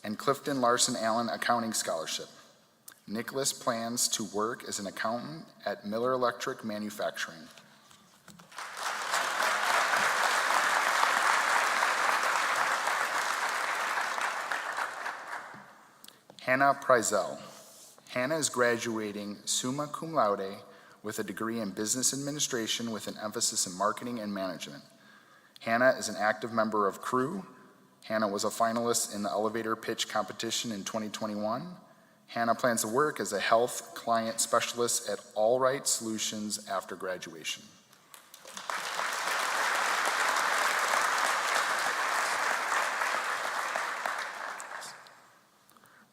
and Clifton Larson Allen Accounting Scholarship. Nicholas plans to work as an accountant at Miller Electric Manufacturing. Hannah Prezel. Hannah is graduating summa cum laude with a degree in business administration with an emphasis in marketing and management. Hannah is an active member of Crew. Hannah was a finalist in the elevator pitch competition in 2021. Hannah plans to work as a health client specialist at All Right Solutions after graduation.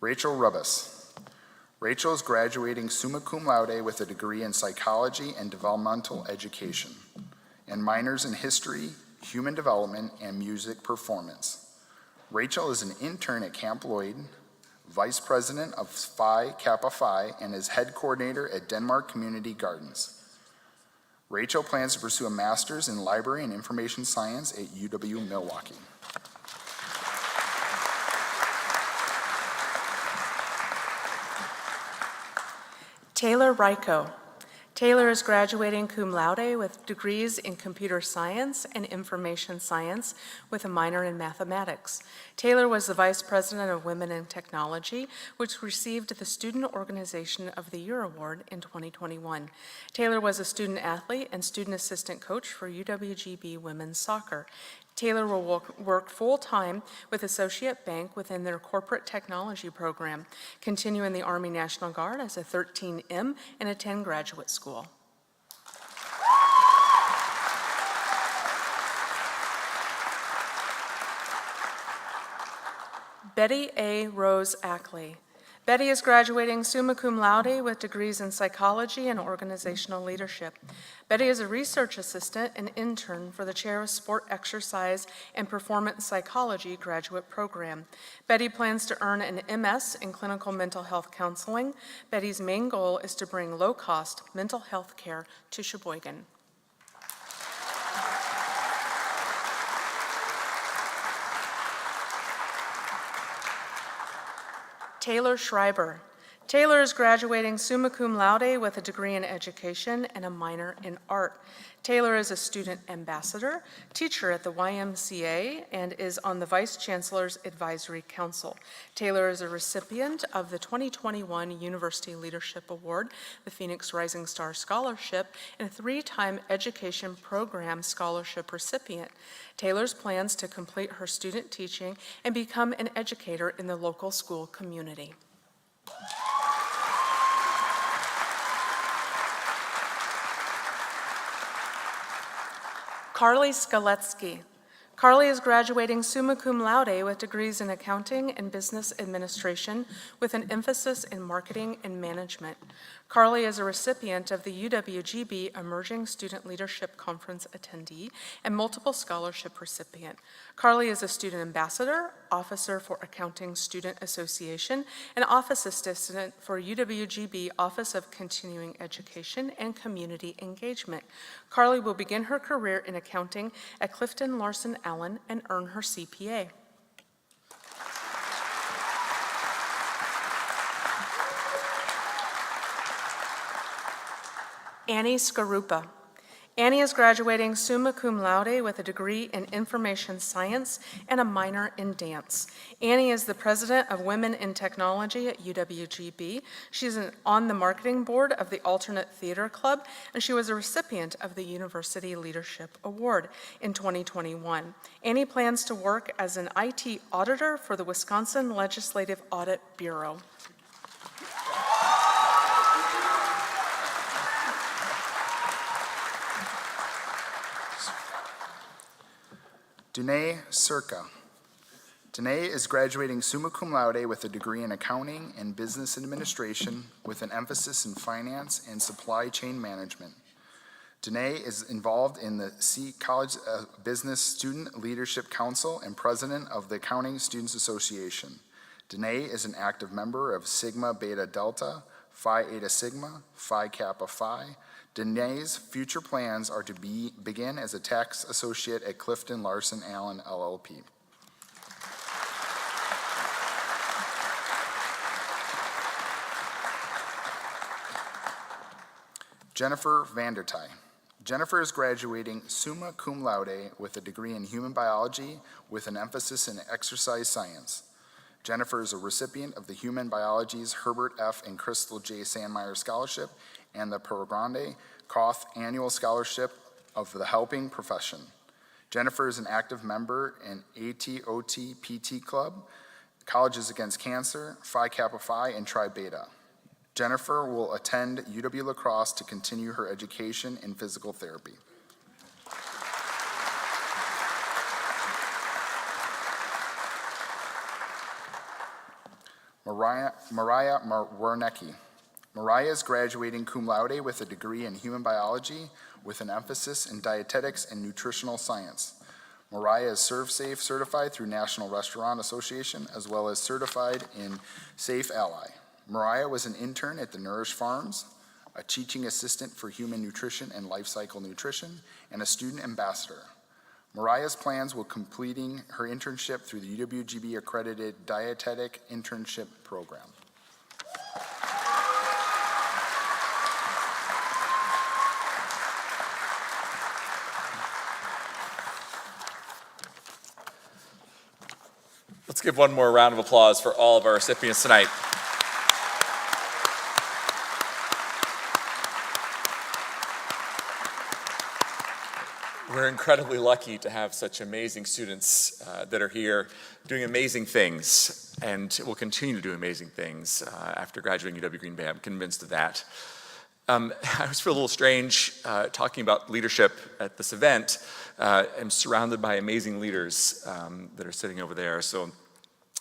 Rachel Rubus. Rachel is graduating summa cum laude with a degree in psychology and developmental education and minors in history, human development, and music performance. Rachel is an intern at Camp Lloyd, vice president of Phi Kappa Phi, and is head coordinator at Denmark Community Gardens. Rachel plans to pursue a master's in library and information science at UW Milwaukee. Taylor Ryko. Taylor is graduating cum laude with degrees in computer science and information science with a minor in mathematics. Taylor was the vice president of Women in Technology, which received the Student Organization of the Year Award in 2021. Taylor was a student athlete and student assistant coach for UWGB women's soccer. Taylor will work full-time with Associate Bank within their corporate technology program, continue in the Army National Guard as a 13M, and attend graduate school. Betty A. Rose Ackley. Betty is graduating summa cum laude with degrees in psychology and organizational leadership. Betty is a research assistant and intern for the Chair of Sport Exercise and Performance Psychology graduate program. Betty plans to earn an MS in clinical mental health counseling. Betty's main goal is to bring low-cost mental health care to Sheboygan. Taylor Schreiber. Taylor is graduating summa cum laude with a degree in education and a minor in art. Taylor is a student ambassador, teacher at the YMCA, and is on the Vice Chancellor's Advisory Council. Taylor is a recipient of the 2021 University Leadership Award, the Phoenix Rising Star Scholarship, and a 3-time Education Program Scholarship recipient. Taylor's plans to complete her student teaching and become an educator in the local school community. Carly Skaletsky. Carly is graduating summa cum laude with degrees in accounting and business administration with an emphasis in marketing and management. Carly is a recipient of the UWGB Emerging Student Leadership Conference attendee and multiple scholarship recipient. Carly is a student ambassador, officer for Accounting Student Association, and office assistant for UWGB Office of Continuing Education and Community Engagement. Carly will begin her career in accounting at Clifton Larson Allen and earn her CPA. Annie Skarupa. Annie is graduating summa cum laude with a degree in information science and a minor in dance. Annie is the president of Women in Technology at UWGB. She's on the marketing board of the Alternate Theater Club, and she was a recipient of the University Leadership Award in 2021. Annie plans to work as an IT auditor for the Wisconsin Legislative Audit Bureau. Danae Circa. Danae is graduating summa cum laude with a degree in accounting and business administration with an emphasis in finance and supply chain management. Danae is involved in the College Business Student Leadership Council and president of the Accounting Students Association. Danae is an active member of Sigma Beta Delta, Phi Eta Sigma, Phi Kappa Phi, Danae's future plans are to begin as a tax associate at Clifton Larson Allen LLP. Jennifer Vandertye. Jennifer is graduating summa cum laude with a degree in human biology with an emphasis in exercise science. Jennifer is a recipient of the Human Biology's Herbert F. and Crystal J. Sandmeyer Scholarship and the Progrande Koth Annual Scholarship of the Helping Profession. Jennifer is an active member in ATOT PT Club, Colleges Against Cancer, Phi Kappa Phi, and Tri Beta. Jennifer will attend UW La Crosse to continue her education in physical therapy. Mariah Warnecki. Mariah is graduating cum laude with a degree in human biology with an emphasis in dietetics and nutritional science. Mariah is ServSafe certified through National Restaurant Association as well as certified in Safe Ally. Mariah was an intern at the Nourish Farms, a teaching assistant for human nutrition and life cycle nutrition, and a student ambassador. Mariah's plans will completing her internship through the UWGB accredited dietetic internship program. Let's give one more round of applause for all of our recipients tonight. We're incredibly lucky to have such amazing students that are here doing amazing things and will continue to do amazing things after graduating UW Green Bay. I'm convinced of that. I always feel a little strange talking about leadership at this event. I'm surrounded by amazing leaders that are sitting over there. So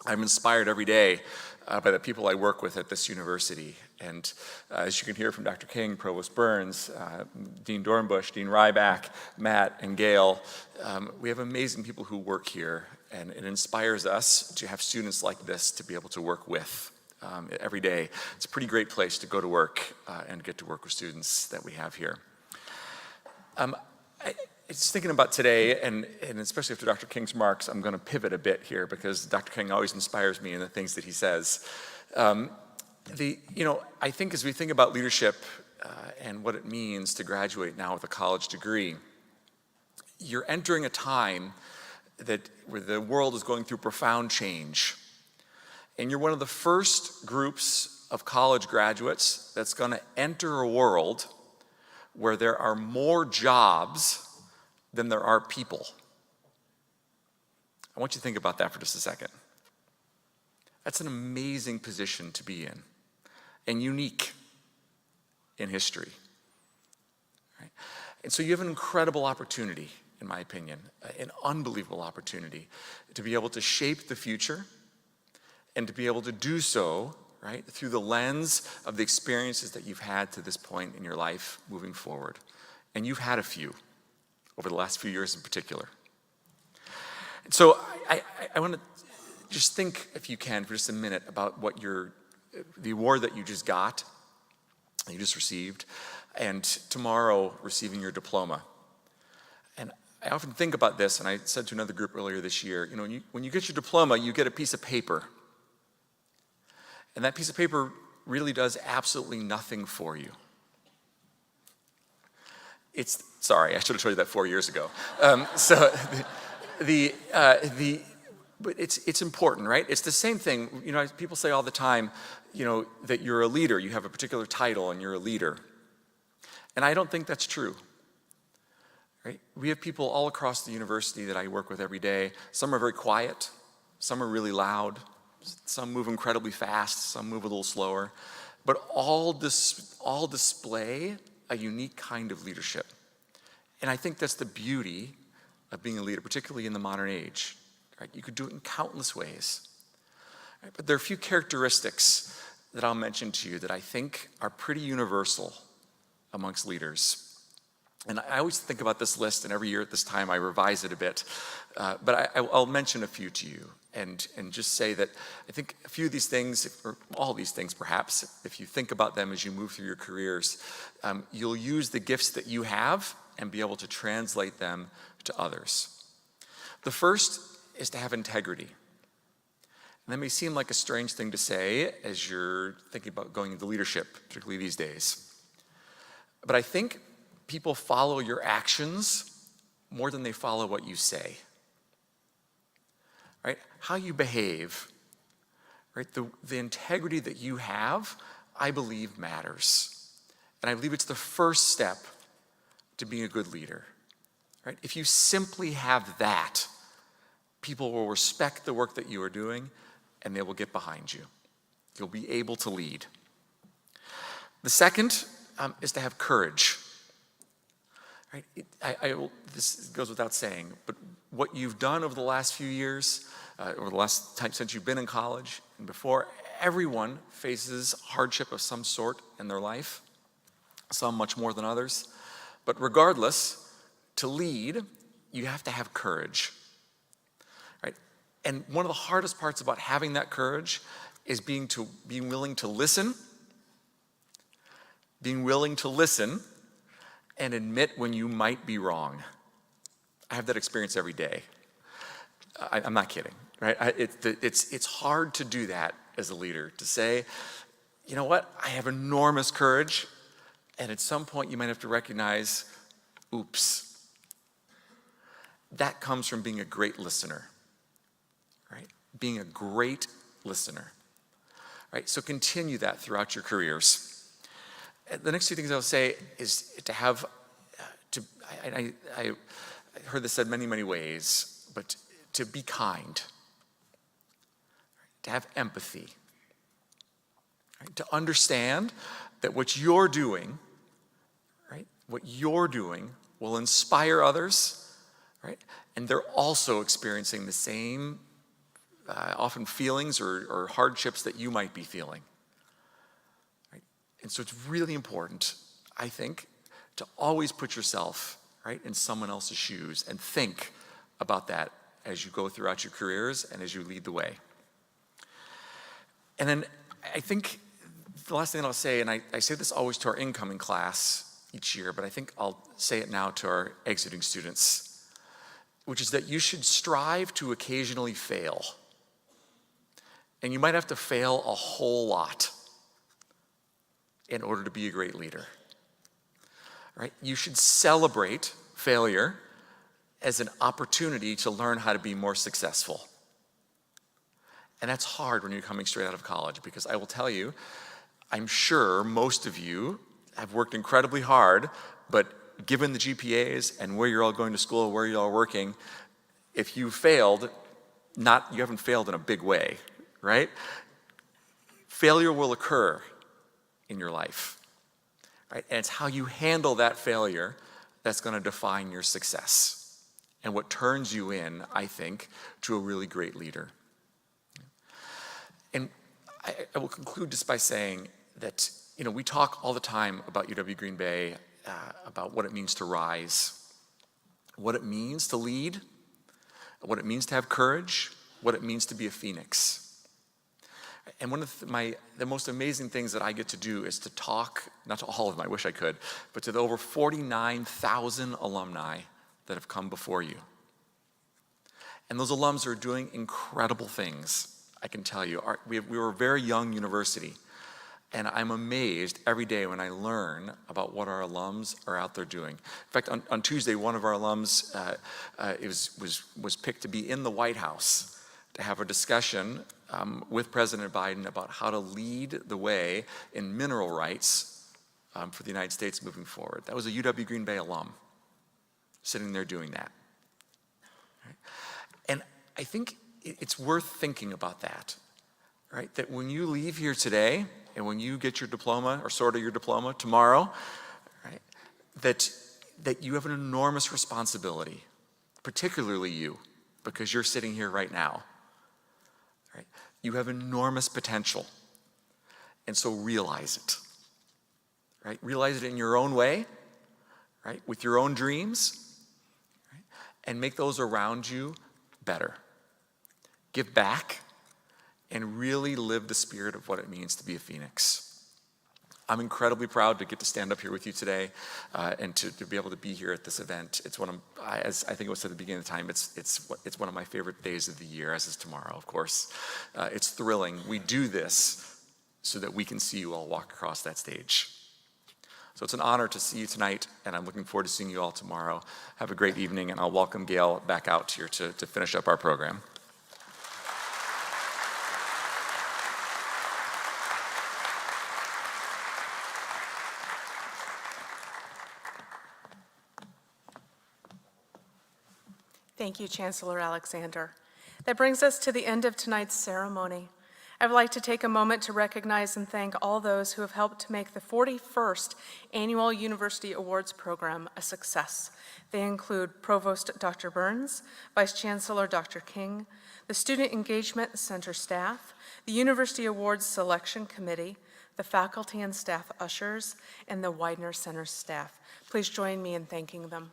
I'm inspired every day by the people I work with at this university. And as you can hear from Dr. King, Provost Burns, Dean Dornbush, Dean Ryback, Matt, and Gail, we have amazing people who work here, and it inspires us to have students like this to be able to work with every day. It's a pretty great place to go to work and get to work with students that we have here. Just thinking about today, and especially after Dr. King's remarks, I'm going to pivot a bit here because Dr. King always inspires me in the things that he says. I think as we think about leadership and what it means to graduate now with a college degree, you're entering a time where the world is going through profound change. And you're one of the first groups of college graduates that's going to enter a world where there are more jobs than there are people. I want you to think about that for just a second. That's an amazing position to be in and unique in history. Right? And so you have an incredible opportunity, in my opinion, an unbelievable opportunity to be able to shape the future and to be able to do so, right, through the lens of the experiences that you've had to this point in your life moving forward. And you've had a few over the last few years in particular. And so I want to just think, if you can, for just a minute about what the award that you just got, you just received, and tomorrow receiving your diploma. And I often think about this, and I said to another group earlier this year, when you get your diploma, you get a piece of paper. And that piece of paper really does absolutely nothing for you. Sorry, I should have told you that 4 years ago. But it's important, right? It's the same thing. People say all the time, that you're a leader. You have a particular title and you're a leader. And I don't think that's true. Right? We have people all across the university that I work with every day. Some are very quiet. Some are really loud. Some move incredibly fast. Some move a little slower. But all display a unique kind of leadership. And I think that's the beauty of being a leader, particularly in the modern age. Right? You could do it in countless ways. Right? But there are a few characteristics that I'll mention to you that I think are pretty universal amongst leaders. And I always think about this list, and every year at this time I revise it a bit. But I'll mention a few to you. and just say that I think a few of these things, or all these things perhaps, if you think about them as you move through your careers, you'll use the gifts that you have and be able to translate them to others. The first is to have integrity. And that may seem like a strange thing to say as you're thinking about going into leadership, particularly these days. But I think people follow your actions more than they follow what you say. Right? How you behave, right? The integrity that you have, I believe matters. And I believe it's the first step to being a good leader. Right? If you simply have that, people will respect the work that you are doing and they will get behind you. You'll be able to lead. The second is to have courage. Right? This goes without saying, but what you've done over the last few years, over the last time since you've been in college and before, everyone faces hardship of some sort in their life, some much more than others. But regardless, to lead, you have to have courage. Right? And one of the hardest parts about having that courage is being willing to listen, and admit when you might be wrong. I have that experience every day. I'm not kidding, right? It's hard to do that as a leader, to say, you know what, I have enormous courage, and at some point you might have to recognize, oops. That comes from being a great listener, right? Being a great listener, right? So continue that throughout your careers. The next two things I'll say is to have, I heard this said many, many ways, but to be kind, to have empathy, right? To understand that what you're doing, right? What you're doing will inspire others, right? And they're also experiencing the same often feelings or hardships that you might be feeling. And so it's really important, I think, to always put yourself, right, in someone else's shoes and think about that as you go throughout your careers and as you lead the way. And then I think the last thing I'll say, and I say this always to our incoming class each year, but I think I'll say it now to our exiting students, which is that you should strive to occasionally fail. And you might have to fail a whole lot in order to be a great leader, right? You should celebrate failure as an opportunity to learn how to be more successful. And that's hard when you're coming straight out of college, because I will tell you, I'm sure most of you have worked incredibly hard, but given the GPAs and where you're all going to school, where you're all working, if you failed, you haven't failed in a big way, right? Failure will occur in your life, right? And it's how you handle that failure that's going to define your success and what turns you in, I think, to a really great leader. And I will conclude just by saying that, we talk all the time about UW Green Bay, about what it means to rise, what it means to lead, what it means to have courage, what it means to be a phoenix. And one of the most amazing things that I get to do is to talk, not to all of them, I wish I could, but to the over 49,000 alumni that have come before you. And those alums are doing incredible things, I can tell you. We were a very young university, and I'm amazed every day when I learn about what our alums are out there doing. In fact, on Tuesday, one of our alums was picked to be in the White House to have a discussion with President Biden about how to lead the way in mineral rights for the United States moving forward. That was a UW Green Bay alum sitting there doing that. Right? And I think it's worth thinking about that, right? That when you leave here today and when you get your diploma or sort of your diploma tomorrow, right, that you have an enormous responsibility, particularly you, because you're sitting here right now. Right? You have enormous potential, and so realize it. Right? Realize it in your own way, right? With your own dreams, right? And make those around you better. give back, and really live the spirit of what it means to be a Phoenix. I'm incredibly proud to get to stand up here with you today and to be able to be here at this event. It's one of, as I think it was said at the beginning of the time, it's one of my favorite days of the year, as is tomorrow, of course. It's thrilling. We do this so that we can see you all walk across that stage. So it's an honor to see you tonight, and I'm looking forward to seeing you all tomorrow. Have a great evening, and I'll welcome Gail back out here to finish up our program. Thank you, Chancellor Alexander. That brings us to the end of tonight's ceremony. I would like to take a moment to recognize and thank all those who have helped to make the 41st Annual University Awards Program a success. They include Provost Dr. Burns, Vice Chancellor Dr. King, the Student Engagement Center staff, the University Awards Selection Committee, the faculty and staff ushers, and the Widener Center staff. Please join me in thanking them.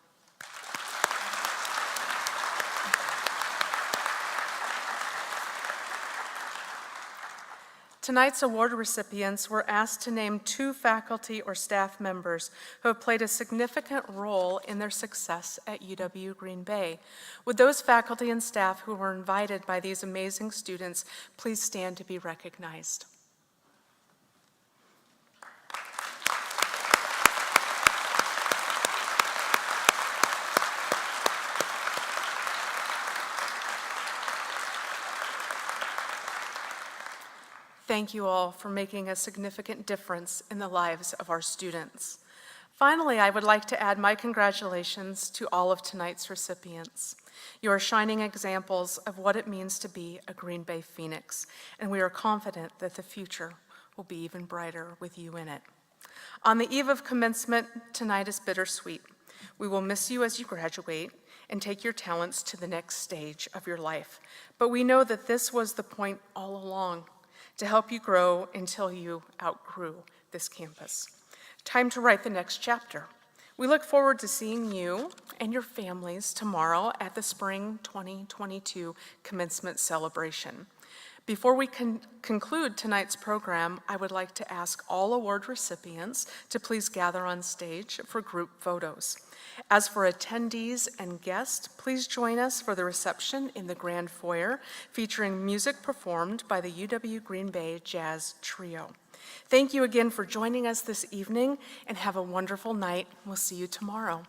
Tonight's award recipients were asked to name 2 faculty or staff members who have played a significant role in their success at UW-Green Bay. Would those faculty and staff who were invited by these amazing students please stand to be recognized? Thank you all for making a significant difference in the lives of our students. Finally, I would like to add my congratulations to all of tonight's recipients. You are shining examples of what it means to be a Green Bay Phoenix, and we are confident that the future will be even brighter with you in it. On the eve of commencement, tonight is bittersweet. We will miss you as you graduate and take your talents to the next stage of your life. But we know that this was the point all along, to help you grow until you outgrew this campus. Time to write the next chapter. We look forward to seeing you and your families tomorrow at the Spring 2022 commencement celebration. Before we conclude tonight's program, I would like to ask all award recipients to please gather on stage for group photos. As for attendees and guests, please join us for the reception in the Grand Foyer, featuring music performed by the UW-Green Bay Jazz Trio. Thank you again for joining us this evening, and have a wonderful night. We'll see you tomorrow.